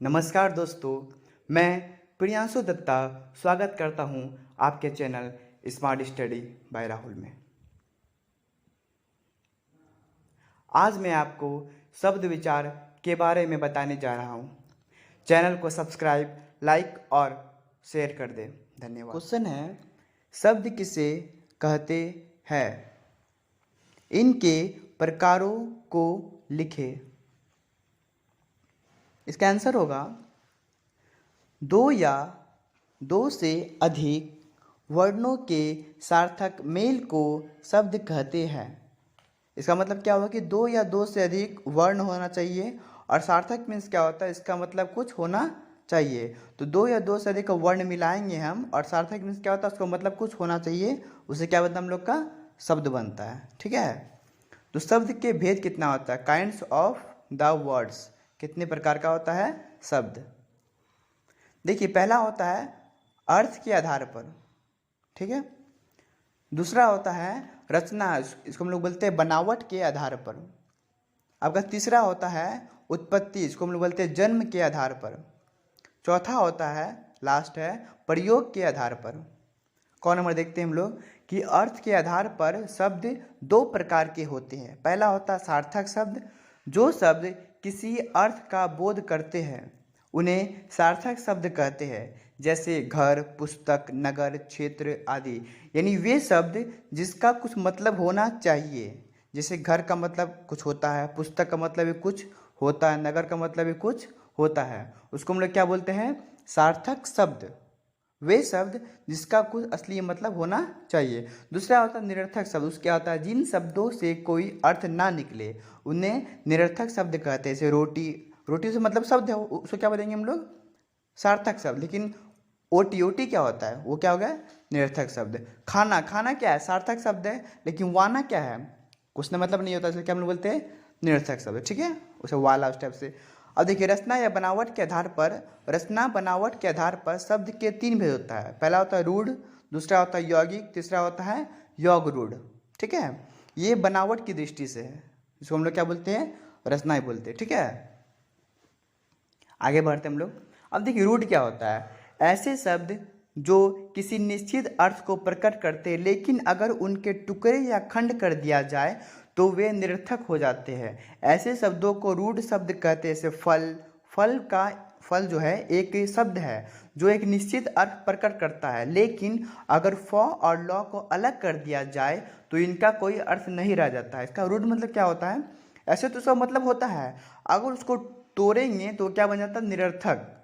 नमस्कार दोस्तों, मैं प्रियांशु दत्ता स्वागत करता हूं आपके channel smart study bye Rahul में। आज मैं आपको शब्द विचार के बारे में बताने जा रहा हूं। चैनल को सब्सक्राइब, लाइक और शेयर कर दें। धन्यवाद। क्वेश्चन है, शब्द किसे कहते हैं? इनके प्रकारों को लिखें। इसका आंसर होगा दो या दो से अधिक वर्णों के सार्थक मेल को शब्द कहते हैं। इसका मतलब क्या होगा कि दो या दो से अधिक वर्ण होना चाहिए और सार्थक मीन्स क्या होता है, इसका मतलब कुछ होना चाहिए। तो दो या दो से अधिक वर्ण मिलाएंगे हम और सार्थक मीन्स क्या होता है, उसका मतलब कुछ होना चाहिए। उसे क्या बनता है, हम लोग का शब्द बनता है। ठीक है, तो शब्द के भेद कितना होता है? काइंड्स ऑफ द वर्ड्स, कितने प्रकार का होता है शब्द? देखिए, पहला होता है अर्थ के आधार पर, ठीक है। दूसरा होता है रचना, इसको हम लोग बोलते हैं बनावट के आधार पर। आपका तीसरा होता है उत्पत्ति, इसको हम लोग बोलते हैं जन्म के आधार पर। चौथा होता है, लास्ट है, प्रयोग के आधार पर। कौन नंबर देखते हैं हम लोग कि अर्थ के आधार पर शब्द दो प्रकार के होते हैं। पहला होता है सार्थक शब्द, जो शब्द किसी अर्थ का बोध करते हैं उन्हें सार्थक शब्द कहते हैं, जैसे घर, पुस्तक, नगर, क्षेत्र आदि। यानी वे शब्द जिसका कुछ मतलब होना चाहिए। जैसे घर का मतलब कुछ होता है, पुस्तक का मतलब भी कुछ होता है, नगर का मतलब भी कुछ होता है, उसको हम लोग क्या बोलते हैं? सार्थक शब्द। वे शब्द जिसका कुछ असली मतलब होना चाहिए। दूसरा होता है निरर्थक शब्द, उसके क्या होता है? जिन शब्दों से कोई अर्थ ना निकले उन्हें निरर्थक शब्द कहते हैं। जैसे रोटी, रोटी से मतलब शब्द है, उसको क्या बोलेंगे हम लोग? सार्थक शब्द। लेकिन ओटी, ओटी क्या होता है? वो क्या हो गया? निरर्थक शब्द। खाना, खाना क्या है? सार्थक शब्द है, लेकिन वाना क्या है? कुछ ना मतलब नहीं होता, इसलिए क्या हम लोग बोलते हैं? निरर्थक शब्द। ठीक है, उसे वाला उस टाइप से। अब देखिए, रचना या बनावट के आधार पर, रचना बनावट के आधार पर शब्द के तीन भेद होता है। पहला होता है रूढ़, दूसरा होता है यौगिक, तीसरा होता है योग रूढ़। ठीक है, ये बनावट की दृष्टि से है, इसको हम लोग क्या बोलते हैं? रचना ही बोलते हैं। ठीक है, आगे बढ़ते हम लोग। अब देखिए, रूढ़ क्या होता है? ऐसे शब्द जो किसी निश्चित अर्थ को प्रकट करते हैं, लेकिन अगर उनके टुकड़े या खंड कर दिया जाए तो वे निरर्थक हो जाते हैं। ऐसे शब्दों को रूढ़ शब्द कहते हैं। जैसे फल, फल का, फल जो है एक शब्द है जो एक निश्चित अर्थ प्रकट करता है, लेकिन अगर फ और ल को अलग कर दिया जाए तो इनका कोई अर्थ नहीं रह जाता है। इसका रूढ़ मतलब क्या होता है? ऐसे तो सब मतलब होता है, अगर उसको तोड़ेंगे तो क्या बन जाता है? निरर्थक।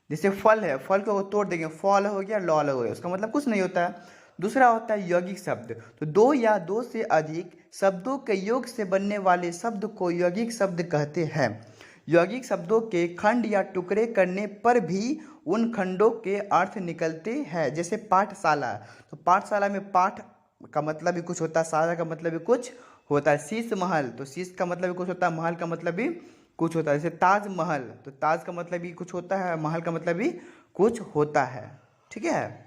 जैसे फल है, फल को तोड़ देंगे, फल हो गया, लॉल हो गया, उसका मतलब कुछ नहीं होता है। दूसरा होता है यौगिक शब्द, तो दो या दो से अधिक शब्दों के योग से बनने वाले शब्द को यौगिक शब्द कहते हैं। यौगिक शब्दों के खंड या टुकड़े करने पर भी उन खंडों के अर्थ निकलते हैं। जैसे पाठशाला, तो पाठशाला में पाठ का मतलब भी कुछ होता है, शाला का मतलब भी कुछ होता है। शीश महल, तो शीश का मतलब भी कुछ होता है, महल का मतलब भी कुछ होता है। जैसे ताजमहल, तो ताज का मतलब भी कुछ होता है, महल का मतलब भी कुछ होता है। ठीक है,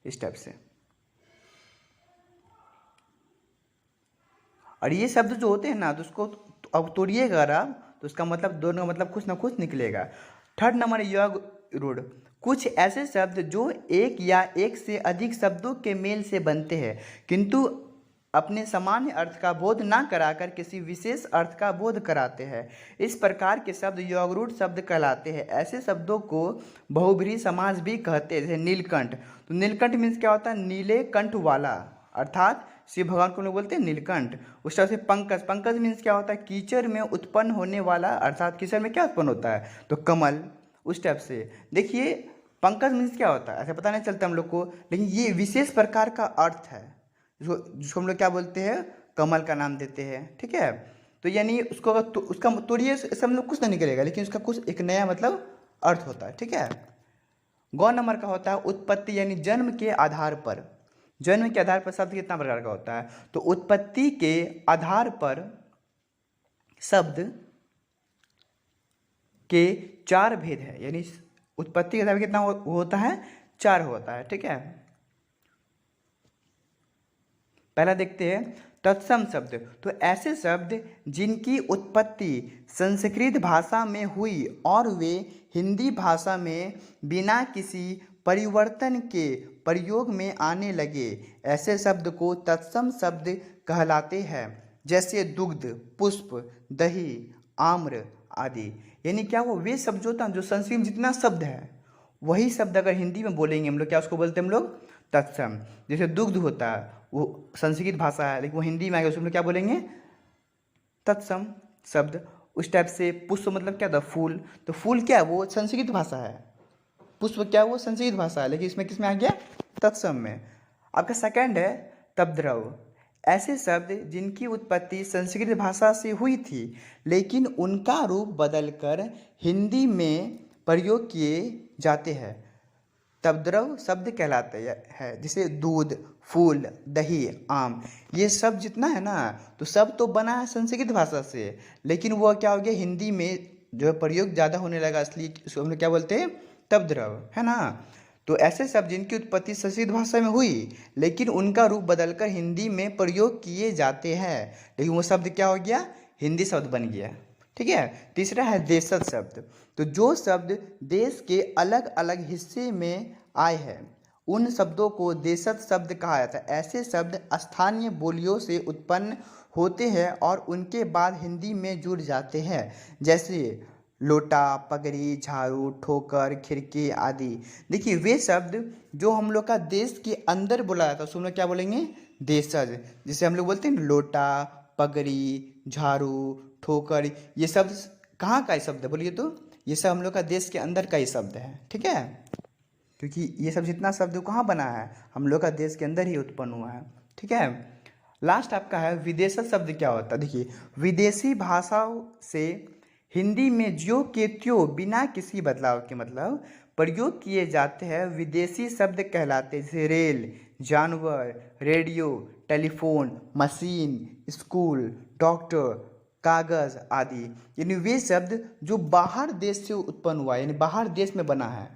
इस टाइप से। और ये शब्द जो होते हैं ना, तो उसको अब तोड़िएगा आप, तो उसका मतलब दोनों का मतलब कुछ ना कुछ निकलेगा। थर्ड नंबर, योग रूढ़। कुछ ऐसे शब्द जो एक या एक से अधिक शब्दों के मेल से बनते हैं, किंतु अपने सामान्य अर्थ का बोध ना कराकर किसी विशेष अर्थ का बोध कराते हैं, इस प्रकार के शब्द योगरूढ़ शब्द कहलाते हैं। ऐसे शब्दों को बहुब्रीहि समास भी कहते हैं। जैसे नीलकंठ, तो नीलकंठ मीन्स क्या होता है? नीले कंठ वाला, अर्थात शिव भगवान को लोग बोलते हैं नीलकंठ। उस तरह से पंकज, पंकज मीन्स क्या होता है? कीचड़ में उत्पन्न होने वाला, अर्थात कीचड़ में क्या उत्पन्न होता है? तो कमल, उस टाइप से। देखिए, पंकज मीन्स क्या होता है ऐसा पता नहीं चलता हम लोग को, लेकिन ये विशेष प्रकार का अर्थ है जिसको हम लोग क्या बोलते हैं? कमल का नाम देते हैं। ठीक है, तो यानी उसको अगर उसका तोड़िए से हम लोग कुछ नहीं निकलेगा, लेकिन उसका कुछ एक नया मतलब अर्थ होता है। ठीक है, गौ नंबर का होता है उत्पत्ति, यानी जन्म के आधार पर। जन्म के आधार पर शब्द कितना प्रकार का होता है? तो उत्पत्ति के आधार पर शब्द के चार भेद है, यानी उत्पत्ति के आधार पर कितना होता है? चार होता है। ठीक है, पहला देखते हैं तत्सम शब्द, तो ऐसे शब्द जिनकी उत्पत्ति संस्कृत भाषा में हुई और वे हिंदी भाषा में बिना किसी परिवर्तन के प्रयोग में आने लगे, ऐसे शब्द को तत्सम शब्द कहलाते हैं। जैसे दुग्ध, पुष्प, दही, आम्र आदि। यानी क्या वो वे शब्द होता है जो संस्कृत में जितना शब्द है वही शब्द अगर हिंदी में बोलेंगे हम लोग, क्या उसको बोलते हैं हम लोग? तत्सम। जैसे दुग्ध होता है वो संस्कृत भाषा है लेकिन वो हिंदी में आएगा, उसमें हम लोग क्या बोलेंगे? तत्सम शब्द। उस टाइप से पुष्प मतलब क्या था? फूल। तो फूल क्या है? वो संस्कृत भाषा है। पुष्प क्या है? वो संस्कृत भाषा है, लेकिन इसमें किस में आ गया? तत्सम में। आपका सेकंड है तपद्रव। ऐसे शब्द जिनकी उत्पत्ति संस्कृत भाषा से हुई थी लेकिन उनका रूप बदलकर हिंदी में प्रयोग किए जाते हैं, तपद्रव शब्द कहलाते हैं। जैसे दूध, फूल, दही, आम, ये सब जितना है ना, तो सब तो बना है संस्कृत भाषा से, लेकिन वो क्या हो गया? हिंदी में जो है प्रयोग ज़्यादा होने लगा, इसलिए इसको हम लोग क्या बोलते हैं? तपद्रव, है ना। तो ऐसे शब्द जिनकी उत्पत्ति संस्कृत भाषा में हुई लेकिन उनका रूप बदलकर हिंदी में प्रयोग किए जाते हैं, लेकिन वो शब्द क्या हो गया? हिंदी शब्द बन गया। ठीक है। तीसरा है देशज शब्द। तो जो शब्द देश के अलग अलग हिस्से में आए हैं उन शब्दों को देशज शब्द कहा जाता है। ऐसे शब्द स्थानीय बोलियों से उत्पन्न होते हैं और उनके बाद हिंदी में जुड़ जाते हैं। जैसे लोटा, पगड़ी, झाड़ू, ठोकर, खिड़की आदि। देखिए वे शब्द जो हम लोग का देश के अंदर बोला जाता है उसको हम लोग क्या बोलेंगे? देशज। जैसे हम लोग बोलते हैं लोटा, पगड़ी, झाड़ू, ठोकर, ये शब्द कहाँ का ही शब्द है? बोलिए तो। ये सब हम लोग का देश के अंदर का ही शब्द है। ठीक है। क्योंकि ये सब जितना शब्द कहाँ बना है? हम लोग का देश के अंदर ही उत्पन्न हुआ है। ठीक है। लास्ट आपका है विदेशज शब्द। क्या होता है? देखिए विदेशी भाषाओं से हिंदी में ज्यों के त्यों बिना किसी बदलाव के मतलब प्रयोग किए जाते हैं विदेशी शब्द कहलाते हैं। जैसे रेल, जानवर, radio, telephone, machine, school, doctor, कागज़ आदि। यानी वे शब्द जो बाहर देश से उत्पन्न हुआ है, यानी बाहर देश में बना है।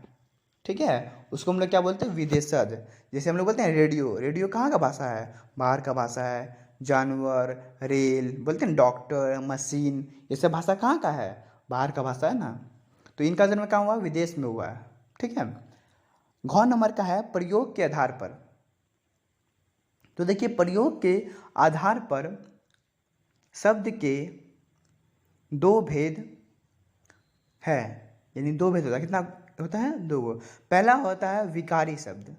ठीक है। उसको हम लोग क्या बोलते हैं? विदेशज। जैसे हम लोग बोलते हैं रेडियो, रेडियो कहाँ का भाषा है? बाहर का भाषा है। जानवर, रेल बोलते हैं, डॉक्टर, मशीन, ये सब भाषा कहाँ का है? बाहर का भाषा है ना। तो इनका जन्म कहाँ हुआ? विदेश में हुआ है। ठीक है। घ नंबर का है प्रयोग के आधार पर। तो देखिए प्रयोग के आधार पर शब्द के दो भेद है, यानी दो भेद होता है। कितना होता है? दो गो। पहला होता है विकारी शब्द,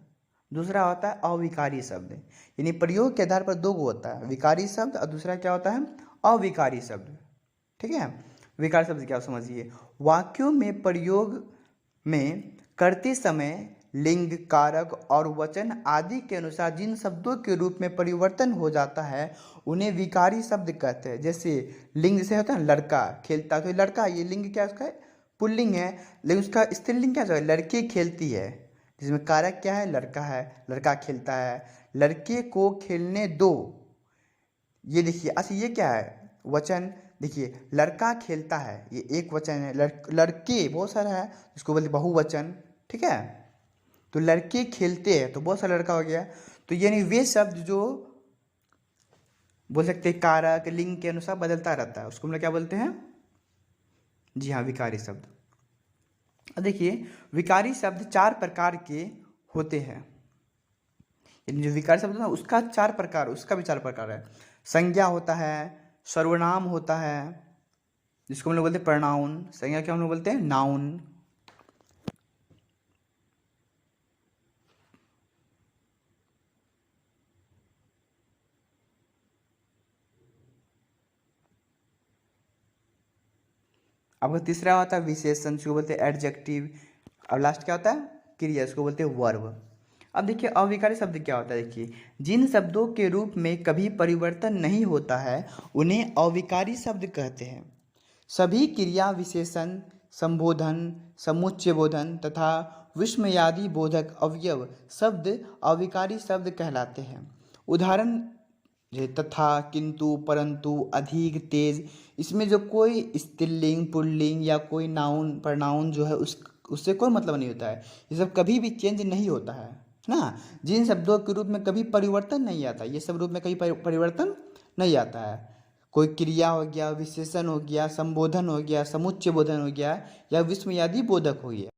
दूसरा होता है अविकारी शब्द। यानी प्रयोग के आधार पर दो गो होता है, विकारी शब्द और दूसरा क्या होता है? अविकारी शब्द। ठीक है। विकारी शब्द क्या समझिए? वाक्यों में प्रयोग में करते समय लिंग, कारक और वचन आदि के अनुसार जिन शब्दों के रूप में परिवर्तन हो जाता है उन्हें विकारी शब्द कहते हैं। जैसे लिंग जैसे होता है लड़का खेलता, तो लड़का ये लिंग क्या उसका? पुल्लिंग है, लेकिन उसका स्त्रीलिंग क्या है? लड़की खेलती है। जिसमें कारक क्या है? लड़का है, लड़का खेलता है। लड़के को खेलने दो, ये देखिए। अच्छा ये क्या है? वचन। देखिए लड़का खेलता है, ये एक वचन है। लड़के बहुत सारा है, इसको बोलते बहुवचन। ठीक है। तो लड़के खेलते हैं तो बहुत सारा लड़का हो गया। तो यानी वे शब्द जो बोल सकते हैं कारक लिंग के अनुसार बदलता रहता है उसको हम लोग क्या बोलते हैं? जी हाँ, विकारी शब्द। अब देखिए विकारी शब्द चार प्रकार के होते हैं। यानी जो विकारी शब्द है ना उसका चार प्रकार, उसका भी चार प्रकार है। संज्ञा होता है, सर्वनाम होता है जिसको हम लोग बोलते हैं प्रोनाउन। संज्ञा क्या हम लोग बोलते हैं? नाउन। आपका तीसरा होता है विशेषण, जिसको बोलते हैं एडजेक्टिव। और लास्ट क्या होता है? क्रिया, इसको बोलते हैं वर्ब। अब देखिए अविकारी शब्द क्या होता है? देखिए जिन शब्दों के रूप में कभी परिवर्तन नहीं होता है उन्हें अविकारी शब्द कहते हैं। सभी क्रिया, विशेषण, संबोधन, समुच्चय बोधन तथा विस्मयादि बोधक अवयव शब्द अविकारी शब्द कहलाते हैं। उदाहरण जैसे तथा, किंतु, परंतु, अधिक, तेज, इसमें जो कोई स्त्रीलिंग, पुल्लिंग या कोई नाउन प्रनाउन जो है उससे कोई मतलब नहीं होता है। ये सब कभी भी चेंज नहीं होता है ना। जिन शब्दों के रूप में कभी परिवर्तन नहीं आता, ये सब रूप में कभी परिवर्तन नहीं आता है। कोई क्रिया हो गया, विशेषण हो गया, संबोधन हो गया, समुच्चय बोधन हो गया या विस्मयादि बोधक हो गया।